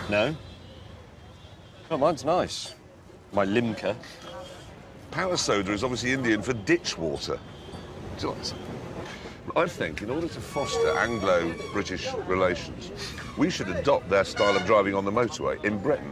No. Oh, mine's nice. My Limca. Power soda is obviously Indian for ditch water. Do you like some? I think in order to foster Anglo-British relations, we should adopt their style of driving on the motorway in Britain.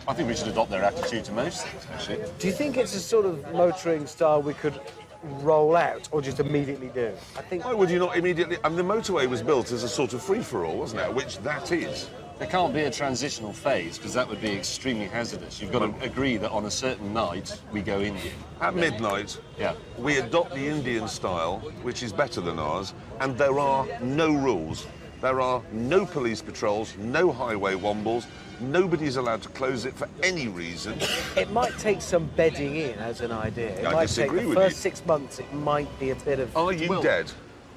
I think we should adopt their attitude to most things, actually. Do you think it's a sort of motoring style we could roll out or just immediately do? I think... Why would you not immediately... I mean, the motorway was built as a sort of free-for-all, wasn't it? Which that is. There can't be a transitional phase, because that would be extremely hazardous. You've got to agree that on a certain night, we go Indian. At midnight, Yeah. we adopt the Indian style, which is better than ours, and there are no rules. There are no police patrols, no highway wombles. Nobody's allowed to close it for any reason. It might take some bedding in as an idea. It I might take disagree the with first you. 6 months, it might be a bit of... Are you Well- dead?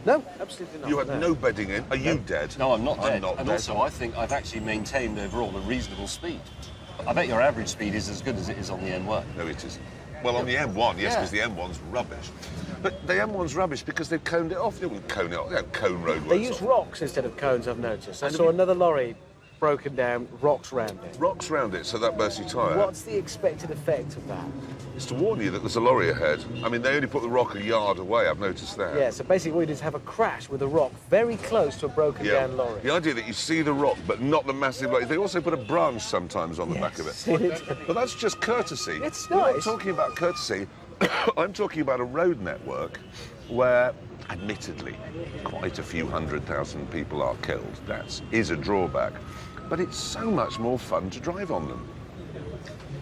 No, absolutely not. You had no bedding in. Are you dead? No, I'm not dead. I'm not and dead. also, I think I've actually maintained overall a reasonable speed. I bet your average speed is as good as it is on the N1. No, it isn't. Well, on the M1, yes, Yeah. because the M1's rubbish. But the M1's rubbish because they've coned it off. They wouldn't cone it off. They have cone roadworks. They use off. rocks instead of cones, I've noticed. I saw another lorry broken down, rocks round it. Rocks round it, so that bursts your tyre. What's the expected effect of that? It's to warn you that there's a lorry ahead. I mean, they only put the rock a yard away, I've noticed that. Yeah, so basically what you do is have a crash with a rock very close to a broken down lorry. The idea that you see the rock, but not the massive... Like, they also put a branch sometimes on the back of it. But that's just courtesy. It's We're not nice. talking about courtesy. I'm talking about a road network where, admittedly, quite a few 100,000 people are killed. That is a drawback. But it's so much more fun to drive on them.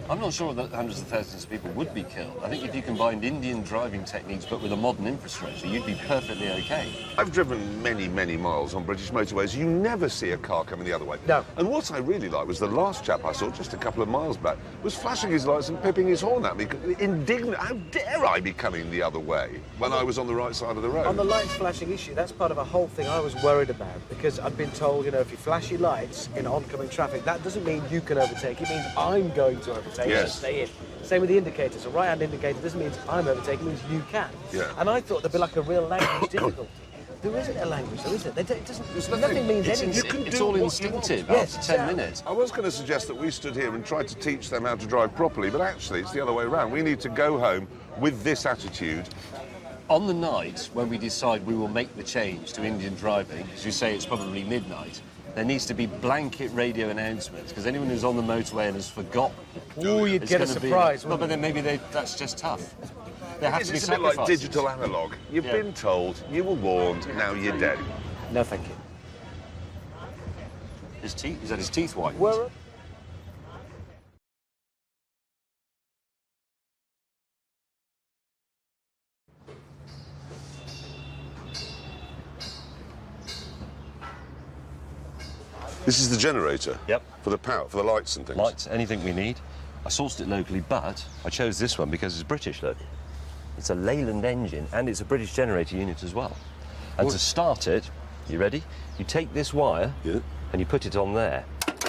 I'm not sure that hundreds of thousands of people would be killed. I think if you combined Indian driving techniques but with a modern infrastructure, you'd be perfectly okay. I've driven many, many miles on British motorways. You never see a car coming the other way. No. And what I really liked was the last chap I saw just a couple of miles back was flashing his lights and pipping his horn at me. Indignant. How dare I be coming the other way when I was on the right side of the road? On the lights flashing issue, that's part of a whole thing I was worried about because I've been told, you know, if you flash your lights in oncoming traffic, that doesn't mean you can overtake. It means I'm going to overtake. Yes. So stay in. Same with the indicators. A right-hand indicator doesn't mean I'm overtaking, it means you can. Yeah. And I thought there'd be like a real language difficulty. There isn't a language, though, is it? It doesn't, nothing means anything. You can It's do all what you instinctive want. Yes, after 10 exactly. minutes. I was going to suggest that we stood here and tried to teach them how to drive properly, but actually it's the other way around. We need to go home with this attitude. On the night when we decide we will make the change to Indian driving, as you say, it's probably midnight, there needs to be blanket radio announcements, because anyone who's on the motorway and has forgotten... Oh, you'd it's get a gonna be- surprise, Well, wouldn't but then maybe that's just tough. There have to be It's a bit sacrifices. like digital analog. You've Yeah. been told, you were warned, now you're dead. No, thank you. His teeth, is that his teeth white? Were This is the generator? Yep. For the power, for the lights and things? Lights, anything we need. I sourced it locally, but I chose this one because it's British, look. It's a Leyland engine, and it's a British generator unit as well. And to start it, you ready? You take this wire, Yeah. and you put it on there. What's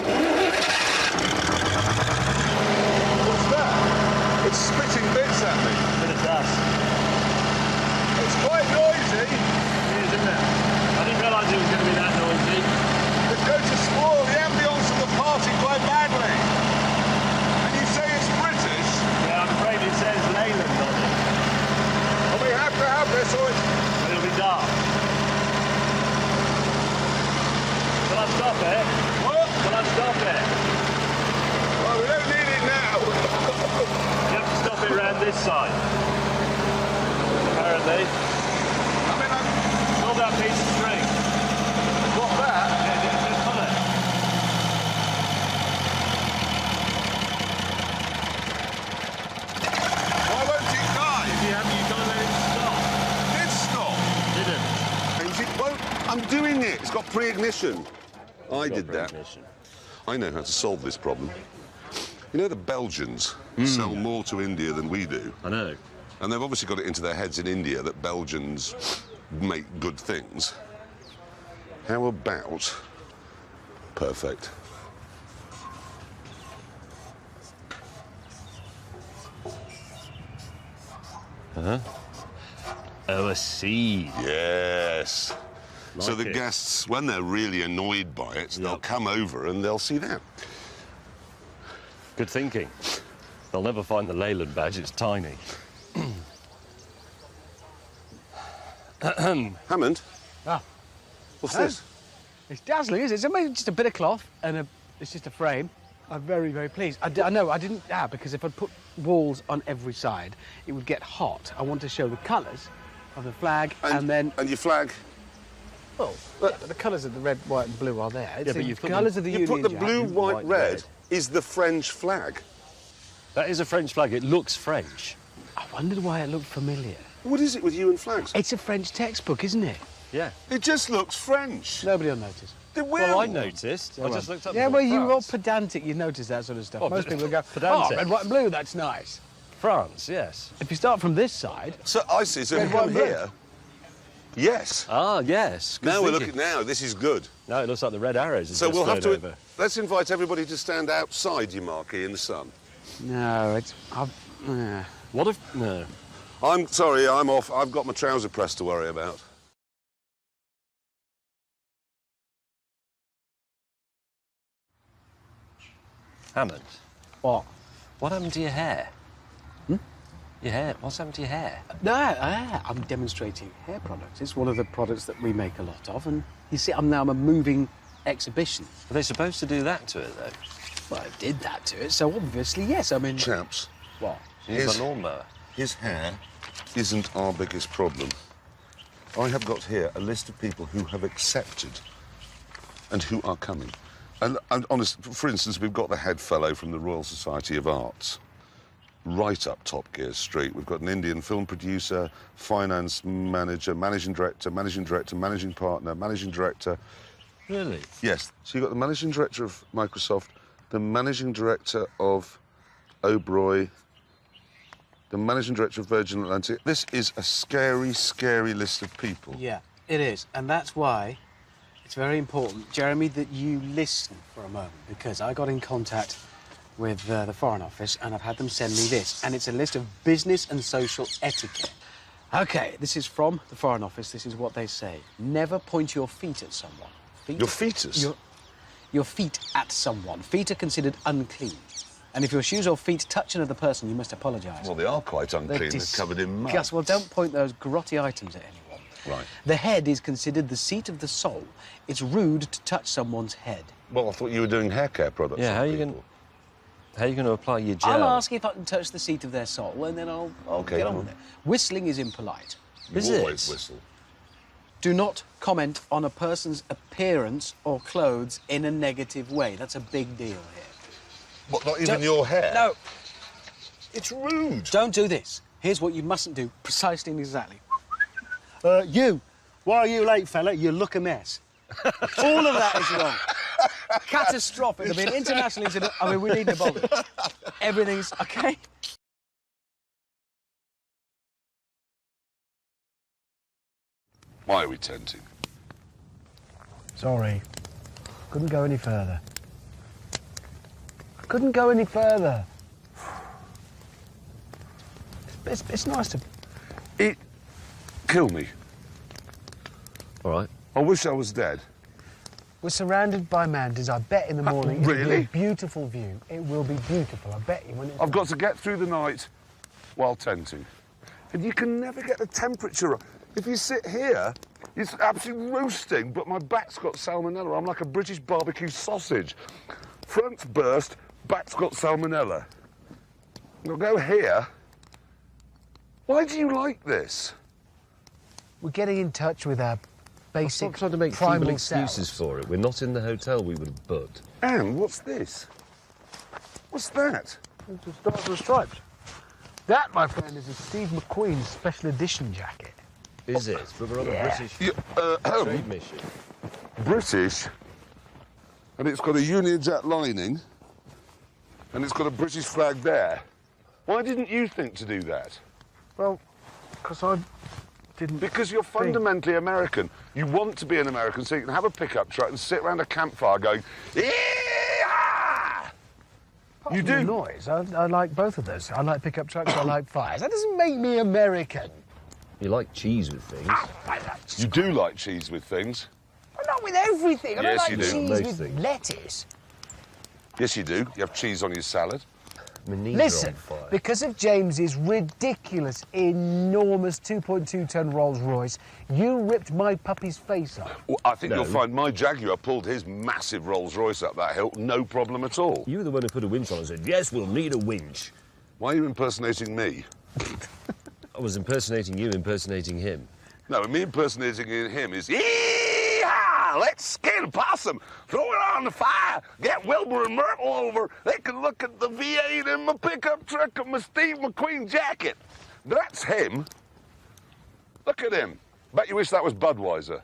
that? It's spitting bits at me. Bit of dust. It's quite noisy. It is, isn't it? I didn't realise it was going to be that noisy. It's going to spoil the ambience of the party quite badly. And you say it's British? Yeah, I'm afraid it says Leyland on it. And we have to have this or it's... It'll be dark. Will I stop it? What? Will I stop it? Well, we don't need it now. You have to stop it round this side. Apparently. I mean, Pull that piece of string. what's that? Just pull it. Why won't it die? If you haven't, you've got to let it stop. It stop. Didn't. And it won't. I'm doing it. It's got pre-ignition. I did that. Ignition. I know how to solve this problem. You know the Belgians sell more to India than we do. I know. And they've obviously got it into their heads in India that Belgians make good things. How about perfect? Oh, a seed. Yes. So Like the it. guests, when they're really annoyed by it, they'll Yep. come over and they'll see that. Good thinking. They'll never find the Leyland badge, it's tiny. Hammond, Ah, what's Hello? this? it's dazzling, isn't it? It's amazing, just a bit of cloth and it's just a frame. I'm very, very pleased. I know, I didn't, because if I'd put walls on every side, it would get hot. I want to show the colours of the flag and then... And your flag? Oh, yeah, but the colours of the red, white and blue are there. It's but the you've put colours the- of the You Union put the Jack. blue, white, white, red red. is the French flag. That is a French flag. It looks French. I wondered why it looked familiar. What is it with you and flags? It's a French textbook, isn't it? Yeah. It just looks French. Nobody will notice. They will. Well, I noticed. I just looked up. Yeah, and well, thought, you're all France. pedantic. You notice that sort of stuff. Oh, Most people go, pedantic. oh, red, white and blue, that's nice. France, yes. If you start from this side, So I see. So if Red, you come white, here, yes. Ah, yes. Good Now we're thinking. looking. Now this is good. No, it looks like the red arrows. So we'll have to. Over. Let's invite everybody to stand outside your marquee in the sun. no, it's... What if? No. I'm sorry. I'm off. I've got my trouser press to worry about. Hammond, What? what happened to your hair? Your hair? What's happened to your hair? No, I'm demonstrating hair products. It's one of the products that we make a lot of, and you see, I'm a moving exhibition. Are they supposed to do that to it though? Well, I did that to it, so obviously, yes, I mean... Chaps, What? Use Yes. a lawnmower. his hair isn't our biggest problem. I have got here a list of people who have accepted and who are coming. And honest, for instance, we've got the head fellow from the Royal Society of Arts, right up Top Gear Street. We've got an Indian film producer, finance manager, managing director, managing partner, managing director. Really? Yes. So you've got the managing director of Microsoft, the managing director of Oberoi, the managing director of Virgin Atlantic. This is a scary, scary list of people. Yeah, it is, and that's why it's very important, Jeremy, that you listen for a moment, because I got in contact with the Foreign Office and I've had them send me this, and it's a list of business and social etiquette. OK, this is from the Foreign Office. This is what they say. Never point your feet at someone. Your fetus? Your feet at someone. Feet are considered unclean. And if your shoes or feet touch another person, you must apologise. Well, they are quite unclean. They're covered in mud. Well, don't point those grotty items at anyone. Right. The head is considered the seat of the soul. It's rude to touch someone's head. Well, I thought you were doing hair care products. Yeah, on how are you people. How are you going to apply your gel? I'll ask if I can touch the seat of their soul, and then I'll Okay, get go on on. with it. Whistling is impolite. You Is always it? whistle. Do not comment on a person's appearance or clothes in a negative way. That's a big deal here. What, not even Don't- your hair? No, It's rude. don't do this. Here's what you mustn't do, precisely and exactly. You, why are you late, fella? You look a mess. All of that is wrong. Catastrophic. There'll be an international incident. I mean, we needn't bother. Everything's okay. Why are we tenting? Sorry. Couldn't go any further. Couldn't go any further. It's nice to... It kill me. All right. I wish I was dead. We're surrounded by mountains. I bet in the morning it'll be really? a beautiful view. It will be beautiful. I bet you when it's... I've got to get through the night while tenting. And you can never get the temperature up. If you sit here, it's absolutely roasting, but my back's got salmonella. I'm like a British barbecue sausage. Front's burst, back's got salmonella. I'll go here. Why do you like this? We're getting in touch with our basic Stop trying to make primal feeble excuses selves. for it. We're not in the hotel we would have booked. Anne, what's this? What's that? It's the Stars and Stripes. That, my friend, is a Steve McQueen special edition jacket. Is it? But we're on a British You, trade mission. British, and it's got a Union Jack lining, and it's got a British flag there. Why didn't you think to do that? Well, because I didn't... Because you're fundamentally American. You want to be an American so you can have a pickup truck and sit around a campfire going, "Yee-haw!" You The do. noise. I like both of those. I like pickup trucks. I like fires. That doesn't make me American. You like cheese with things. You do like cheese with things. But not with everything. I don't Yes, like you do. cheese Most with things. lettuce. Yes, you do. You have cheese on your salad. My knees Listen, are on fire. because of James's ridiculous, enormous 2.2-ton Rolls Royce, you ripped my puppy's face off. Well, I think No. you'll find my Jaguar pulled his massive Rolls Royce up that hill, no problem at all. You were the one who put a winch on and said, yes, we'll need a winch. Why are you impersonating me? I was impersonating you, impersonating him. No, me impersonating him is, yee-haw, let's skin a possum, throw it on the fire, get Wilbur and Myrtle over. They can look at the V8 in my pickup truck and my Steve McQueen jacket. That's him. Look at him. Bet you wish that was Budweiser.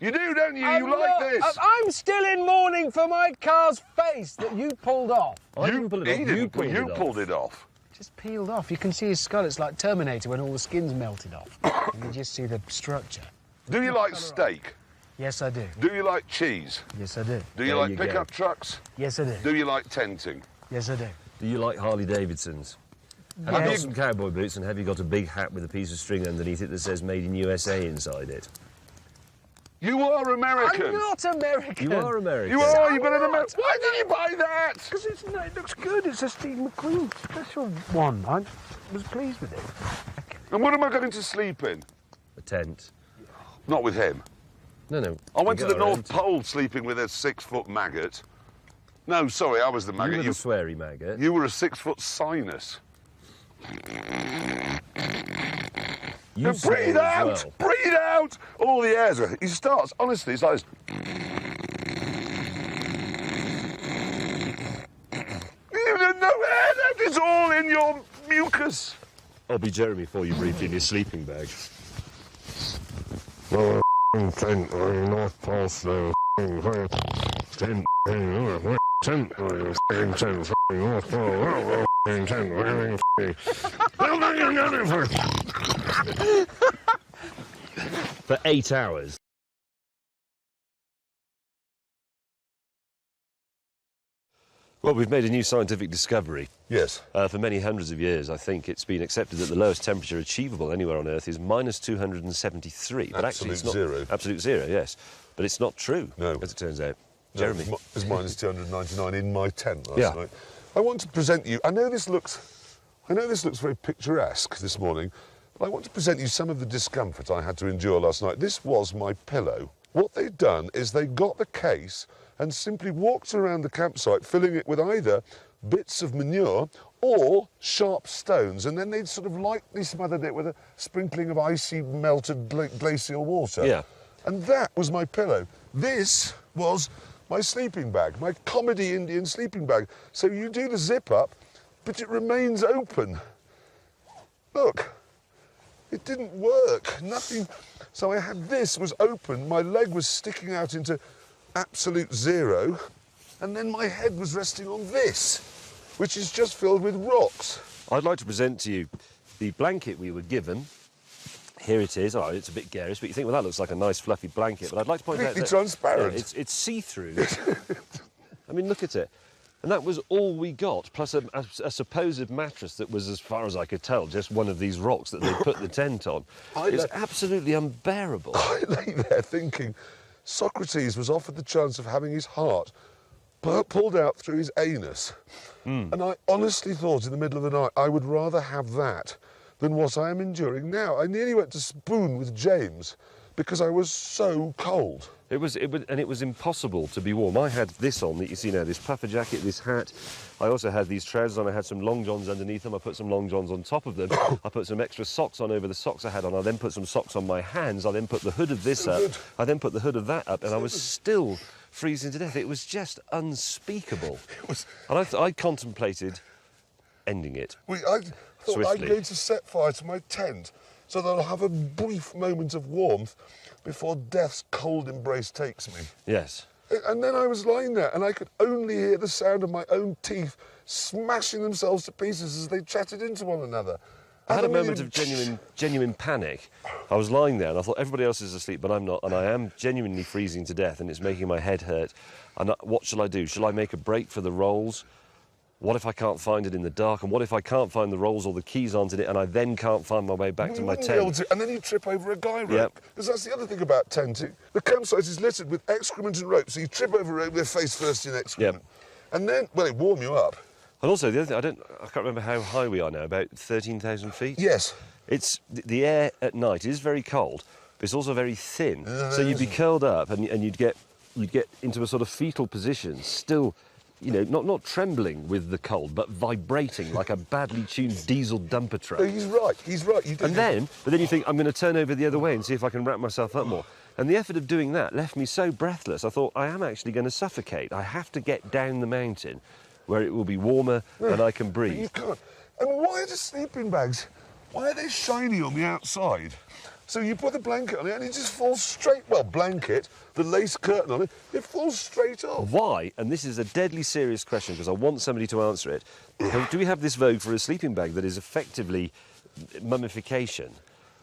You do, don't you? You like this. I'm still in mourning for my car's face that you pulled off. I didn't pull it off, He you didn't, pulled you it off. pulled it off. Just peeled off. You can see his skull. It's like Terminator when all the skin's melted off. And you just see the structure. Do you like steak? Yes, I do. Do you like cheese? Yes, I do. Do you There like you go. pickup trucks? Yes, I do. Do you like tenting? Yes, I do. Do you like Harley Davidsons? Have you got some cowboy boots and have you got a big hat with a piece of string underneath it that says Made in USA inside it? You are American. I'm not American. You are American. You are. You've I'm got an not. American. Why did you buy that? Because it looks good. It's a Steve McQueen special one. I was pleased with it. And what am I going to sleep in? A tent. Not with him. No. I went to You the got our North own Pole sleeping with a 6-foot maggot. No, sorry, I was the You maggot. were the sweary maggot. You were a 6-foot sinus. You Now swore breathe as out! well. Breathe out! All the airs are... He starts, honestly, it's like... You have no air left, it's all in your mucus. I'll be Jeremy for you briefly in your sleeping bag. Tent, North Pole, slow, tent, tent, North Pole, For 8 hours. Well, we've made a new scientific discovery. Yes. For many hundreds of years, I think it's been accepted that the lowest temperature achievable anywhere on Earth is minus 273. But actually, it's not zero. Absolute zero, yes. But it's not true, No. as it turns out. Jeremy. No, it's minus 299 in my tent last Yeah. night. I want to present you... I know this looks very picturesque this morning, but I want to present you some of the discomfort I had to endure last night. This was my pillow. What they'd done is they got the case and simply walked around the campsite, filling it with either bits of manure or sharp stones, and then they'd sort of lightly smothered it with a sprinkling of icy, melted glacial water. Yeah. And that was my pillow. This was my sleeping bag, my comedy Indian sleeping bag. So you do the zip up, but it remains open. Look, it didn't work, nothing. So I had this was open, my leg was sticking out into absolute zero, and then my head was resting on this, which is just filled with rocks. I'd like to present to you the blanket we were given. Here it is. Oh, it's a bit garish, but you think, well, that looks like a nice fluffy blanket. But I'd like to point out Completely that transparent. yeah, it's see-through. I mean, look at it. And that was all we got, plus a supposed mattress that was, as far as I could tell, just one of these rocks that they put the tent on. It's absolutely unbearable. I lay there thinking Socrates was offered the chance of having his heart pulled out through his anus. And I honestly thought in the middle of the night I would rather have that than what I am enduring now. I nearly went to spoon with James because I was so cold. It was impossible to be warm. I had this on that you see now, this puffer jacket, this hat. I also had these trousers on. I had some long johns underneath them. I put some long johns on top of them. I put some extra socks on over the socks I had on. I then put some socks on my hands. I then put the hood of this up. good. I then put the hood of that up, and I was still freezing to death. It was just unspeakable. And I contemplated ending it. I thought Swiftly. I'm going to set fire to my tent so that I'll have a brief moment of warmth before death's cold embrace takes me. Yes. And then I was lying there and I could only hear the sound of my own teeth smashing themselves to pieces as they chatted into one another. I had a And then moment of genuine panic. I was lying there and I thought everybody else is asleep, but I'm not, and I am genuinely freezing to death, and it's making my head hurt. And what shall I do? Shall I make a break for the rolls? what if I can't find it in the dark? And what if I can't find the rolls or the keys aren't in it and I then can't find my way back to my wouldn't be able tent? to- and then you trip over a guy rope. Yep. Because that's the other thing about tenting. The campsite is littered with excrement and rope, so you trip over a rope with face first in excrement. And then, well, it warm you up. And also, the other thing, I can't remember how high we are now, about 13,000 feet? Yes. It's the air at night is very cold, but it's also very thin. So you'd be curled up and you'd get into a sort of fetal position, still, you know, not trembling with the cold, but vibrating like a badly tuned diesel dumper truck. No, he's right. You do. But then you think, I'm going to turn over the other way and see if I can wrap myself up more. And the effort of doing that left me so breathless, I thought, I am actually going to suffocate. I have to get down the mountain where it will be warmer and I can But breathe. you can't. And why are the sleeping bags, why are they shiny on the outside? So you put the blanket on it and it just falls straight, well, blanket, the lace curtain on it, it falls straight off. Why, and this is a deadly serious question because I want somebody to answer it, do we have this vogue for a sleeping bag that is effectively mummification?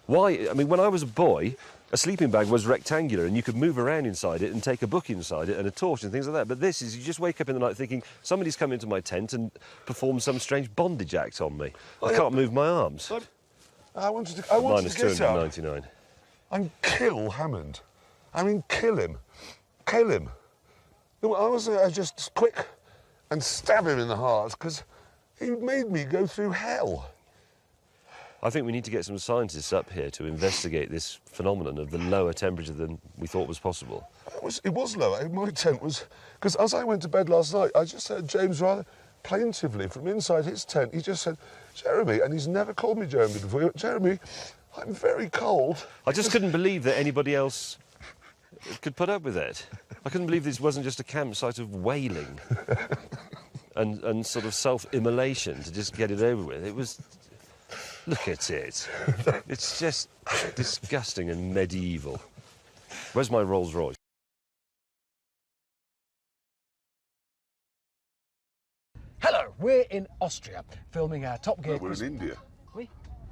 Why? I mean, when I was a boy, a sleeping bag was rectangular and you could move around inside it and take a book inside it and a torch and things like that. But this is, you just wake up in the night thinking, somebody's come into my tent and performed some strange bondage act on me. I can't move my arms. I wanted to Minus get out 299. and kill Hammond. I mean, kill him. Kill him. I was just quick and stab him in the heart because he made me go through hell. I think we need to get some scientists up here to investigate this phenomenon of the lower temperature than we thought was possible. It was lower. My tent was... Because as I went to bed last night, I just heard James rather plaintively from inside his tent. He just said, Jeremy, and he's never called me Jeremy before. He went, Jeremy, I'm very cold. I just couldn't believe that anybody else could put up with it. I couldn't believe this wasn't just a campsite of wailing and sort of self-immolation to just get it over with. It was... Look at it. It's just disgusting and medieval. Where's my Rolls Royce? Hello, we're in Austria, filming our Top Gear. No, we're in India. We?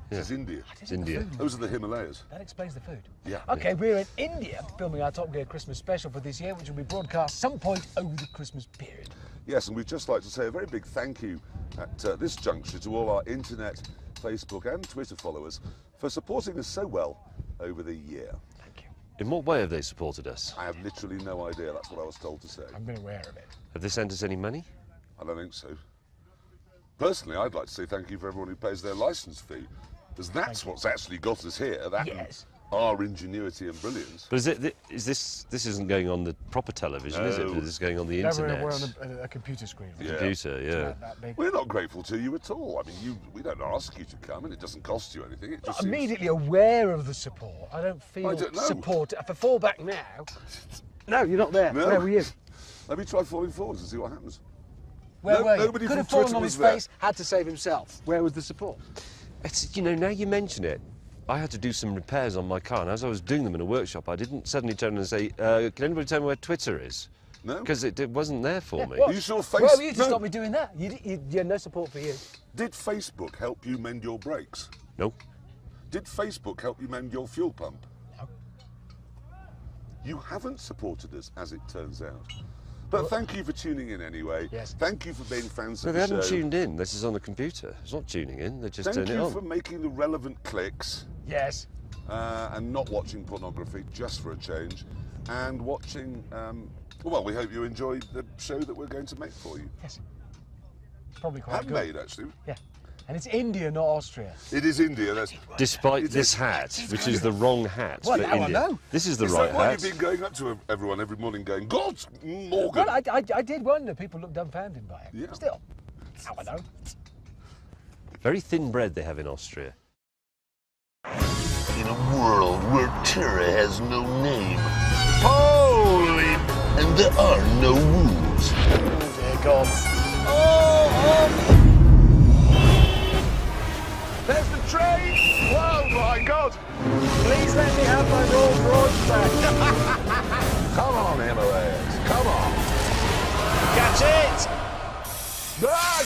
This is India. It's India. Those are the Himalayas. That explains the food. Yeah. Okay, we're in India, filming our Top Gear Christmas special for this year, which will be broadcast some point over the Christmas period. Yes, and we'd just like to say a very big thank you at this juncture to all our internet, Facebook and Twitter followers for supporting us so well over the year. Thank you. In what way have they supported us? I have literally no idea. That's what I was told to say. I've been aware of it. Have they sent us any money? I don't think so. Personally, I'd like to say thank you for everyone who pays their licence fee, because that's what's actually got us here. That Yes. and our ingenuity and brilliance. But this isn't going on the proper television, is it? No. This is going on the No, internet. we're on a computer screen. Yeah. Computer, yeah. That big. We're not grateful to you at all. I mean, we don't ask you to come, and it doesn't cost you anything. It just seems... Immediately aware of the support. I don't feel I don't know. support. If I fall back now... No, you're not there. No. Where were you? Let me try falling forwards and see what happens. Where were you? Nobody Could from have fallen Twitter on was his there. face, had to save himself. Where was the support? It's, you know, now you mention it, I had to do some repairs on my car, and as I was doing them in a workshop, I didn't suddenly turn and say, can anybody tell me where Twitter is? No? Because it wasn't there for me. You saw face... Where were you to No. stop me doing that? You had no support for you. Did Facebook help you mend your brakes? No. Did Facebook help you mend your fuel pump? No. You haven't supported us, as it turns out. But thank you for tuning in anyway. Yes. Thank you for being fans No, of they the haven't show. tuned in. This is on the computer. It's not tuning in. They just Thank turn it you on. for making the relevant clicks Yes. and not watching pornography, just for a change, and watching... well, we hope you enjoyed the show that we're going to make for you. Yes. Probably quite Have good. made, actually. Yeah. And it's India, not Austria. It is India. That's... Despite It this is- hat, which is the wrong hat Well, for now I India. know. This is the Is right that why hat. you've been going up to everyone every morning going, God, Morgan? Well, I did wonder. People look dumbfounded by it. Yeah. Still. Now I know. Very thin bread they have in Austria. In a world where terror has no name, holy, and there are no rules. Oh, dear God. There's the train! Whoa, my God! Please let me have my Rolls Royce back. Come on, Himalayas, come on! Catch it! Ah!